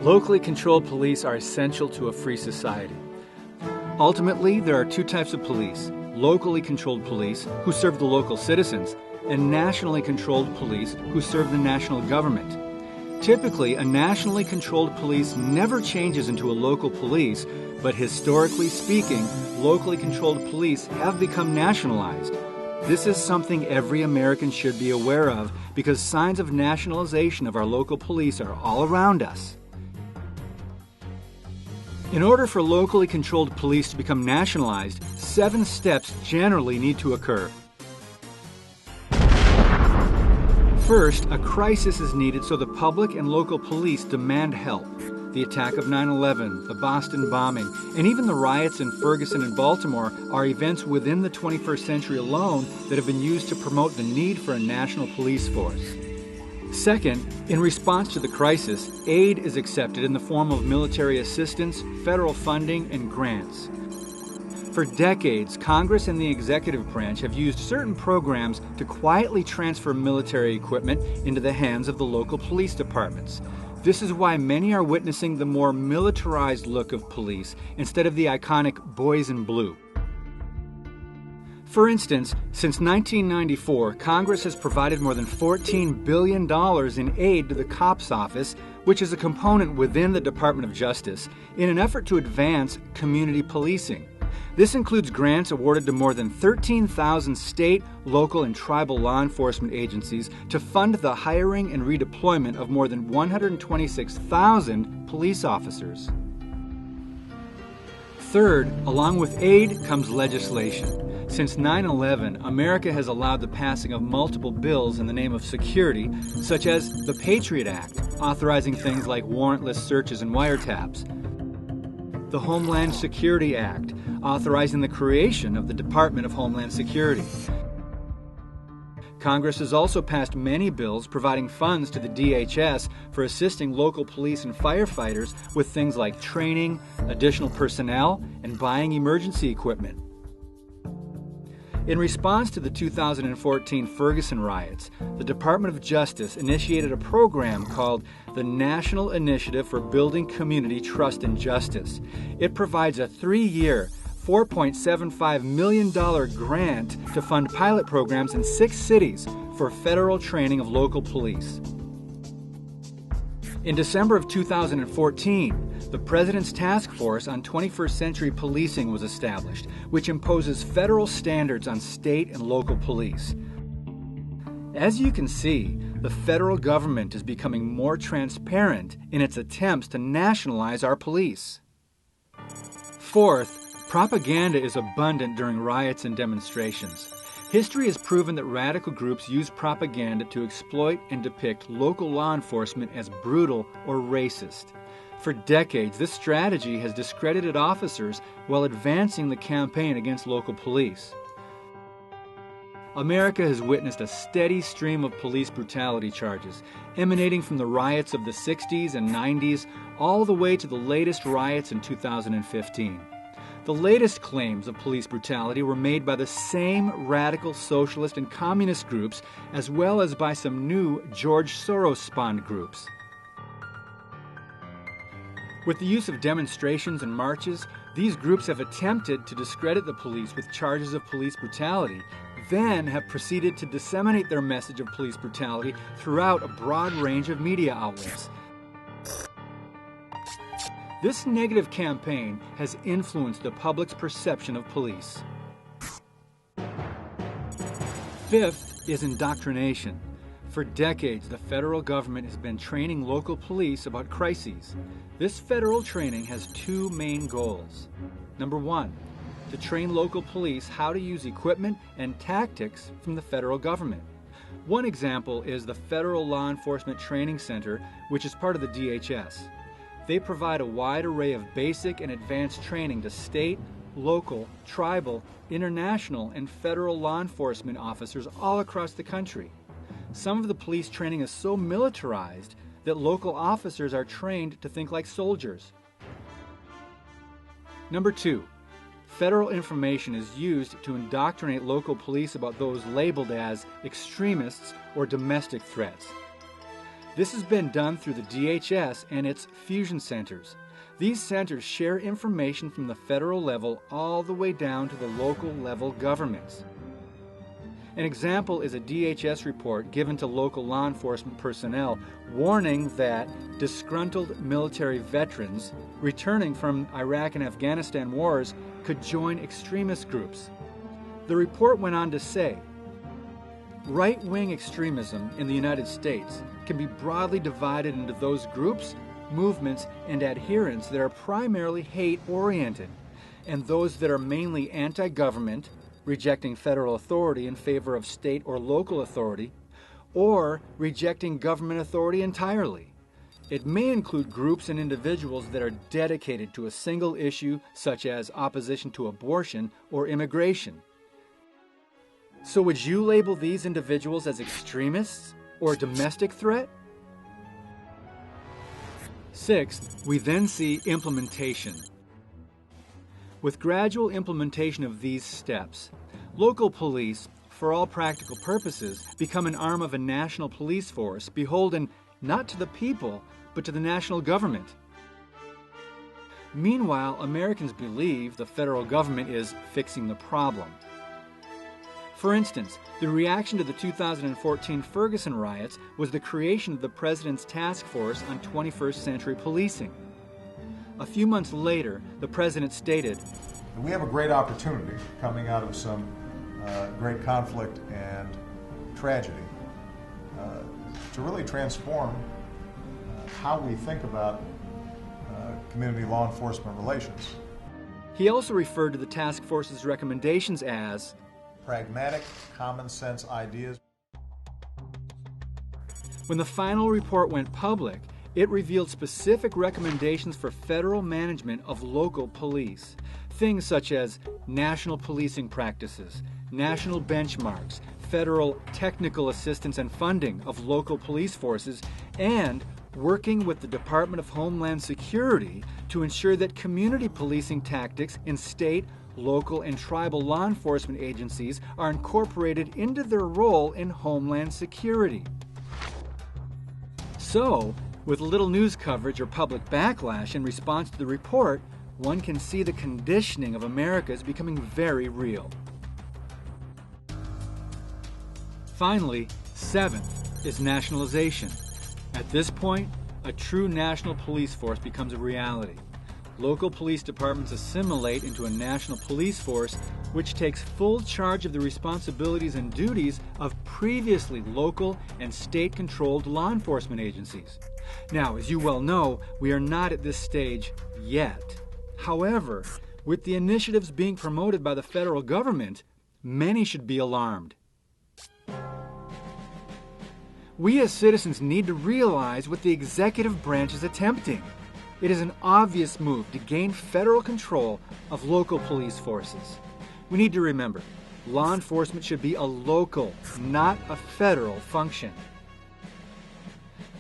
Locally controlled police are essential to a free society. Ultimately, there are two types of police: locally controlled police, who serve the local citizens, and nationally controlled police, who serve the national government. Typically, a nationally controlled police never changes into a local police, but historically speaking, locally controlled police have become nationalized. This is something every American should be aware of because signs of nationalization of our local police are all around us. In order for locally controlled police to become nationalized, 7 steps generally need to occur. First, a crisis is needed so the public and local police demand help. The attack of 9/11, the Boston bombing, and even the riots in Ferguson and Baltimore are events within the 21st century alone that have been used to promote the need for a national police force. Second, in response to the crisis, aid is accepted in the form of military assistance, federal funding, and grants. For decades, Congress and the executive branch have used certain programs to quietly transfer military equipment into the hands of the local police departments. This is why many are witnessing the more militarized look of police instead of the iconic boys in blue. For instance, since 1994, Congress has provided more than $14 billion in aid to the COPS Office, which is a component within the Department of Justice, in an effort to advance community policing. This includes grants awarded to more than 13,000 state, local, and tribal law enforcement agencies to fund the hiring and redeployment of more than 126,000 police officers. Third, along with aid comes legislation. Since 9/11, America has allowed the passing of multiple bills in the name of security, such as the Patriot Act, authorizing things like warrantless searches and wiretaps, the Homeland Security Act, authorizing the creation of the Department of Homeland Security. Congress has also passed many bills providing funds to the DHS for assisting local police and firefighters with things like training, additional personnel, and buying emergency equipment. In response to the 2014 Ferguson riots, the Department of Justice initiated a program called the National Initiative for Building Community Trust and Justice. It provides a 3-year, $4.75 million grant to fund pilot programs in 6 cities for federal training of local police. In December of 2014, the President's Task Force on 21st Century Policing was established, which imposes federal standards on state and local police. As you can see, the federal government is becoming more transparent in its attempts to nationalize our police. Fourth, propaganda is abundant during riots and demonstrations. History has proven that radical groups use propaganda to exploit and depict local law enforcement as brutal or racist. For decades, this strategy has discredited officers while advancing the campaign against local police. America has witnessed a steady stream of police brutality charges, emanating from the riots of the 60s and 90s all the way to the latest riots in 2015. The latest claims of police brutality were made by the same radical socialist and communist groups, as well as by some new George Soros-spawned groups. With the use of demonstrations and marches, these groups have attempted to discredit the police with charges of police brutality, then have proceeded to disseminate their message of police brutality throughout a broad range of media outlets. This negative campaign has influenced the public's perception of police. Fifth is indoctrination. For decades, the federal government has been training local police about crises. This federal training has 2 main goals. Number 1, to train local police how to use equipment and tactics from the federal government. One example is the Federal Law Enforcement Training Center, which is part of the DHS. They provide a wide array of basic and advanced training to state, local, tribal, international, and federal law enforcement officers all across the country. Some of the police training is so militarized that local officers are trained to think like soldiers. Number 2, federal information is used to indoctrinate local police about those labeled as extremists or domestic threats. This has been done through the DHS and its fusion centers. These centers share information from the federal level all the way down to the local level governments. An example is a DHS report given to local law enforcement personnel warning that disgruntled military veterans returning from Iraq and Afghanistan wars could join extremist groups. The report went on to say, right-wing extremism in the United States can be broadly divided into those groups, movements, and adherents that are primarily hate-oriented, and those that are mainly anti-government, rejecting federal authority in favor of state or local authority, or rejecting government authority entirely. It may include groups and individuals that are dedicated to a single issue, such as opposition to abortion or immigration. So would you label these individuals as extremists or a domestic threat? Sixth, we then see implementation. With gradual implementation of these steps, local police, for all practical purposes, become an arm of a national police force beholden not to the people, but to the national government. Meanwhile, Americans believe the federal government is fixing the problem. For instance, the reaction to the 2014 Ferguson riots was the creation of the President's Task Force on 21st Century Policing. A few months later, the President stated, "We have a great opportunity coming out of some great conflict and tragedy to really transform how we think about community law enforcement relations." He also referred to the task force's recommendations as pragmatic, common sense ideas. When the final report went public, it revealed specific recommendations for federal management of local police. Things such as national policing practices, national benchmarks, federal technical assistance and funding of local police forces, and working with the Department of Homeland Security to ensure that community policing tactics in state, local, and tribal law enforcement agencies are incorporated into their role in Homeland Security. So, with little news coverage or public backlash in response to the report, one can see the conditioning of America is becoming very real. Finally, seventh is nationalization. At this point, a true national police force becomes a reality. Local police departments assimilate into a national police force which takes full charge of the responsibilities and duties of previously local and state-controlled law enforcement agencies. Now, as you well know, we are not at this stage yet. However, with the initiatives being promoted by the federal government, many should be alarmed. We as citizens need to realize what the executive branch is attempting. It is an obvious move to gain federal control of local police forces. We need to remember, law enforcement should be a local, not a federal function.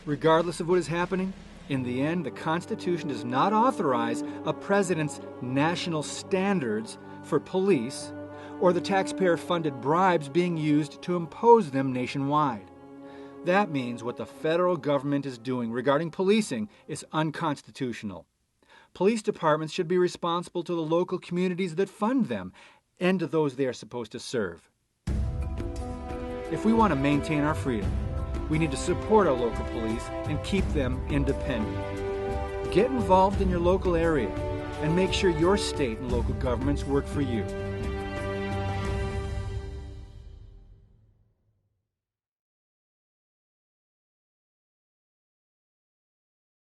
Regardless of what is happening, in the end, the Constitution does not authorize a president's national standards for police or the taxpayer-funded bribes being used to impose them nationwide. That means what the federal government is doing regarding policing is unconstitutional. Police departments should be responsible to the local communities that fund them and to those they are supposed to serve. If we want to maintain our freedom, we need to support our local police and keep them independent. Get involved in your local area and make sure your state and local governments work for you.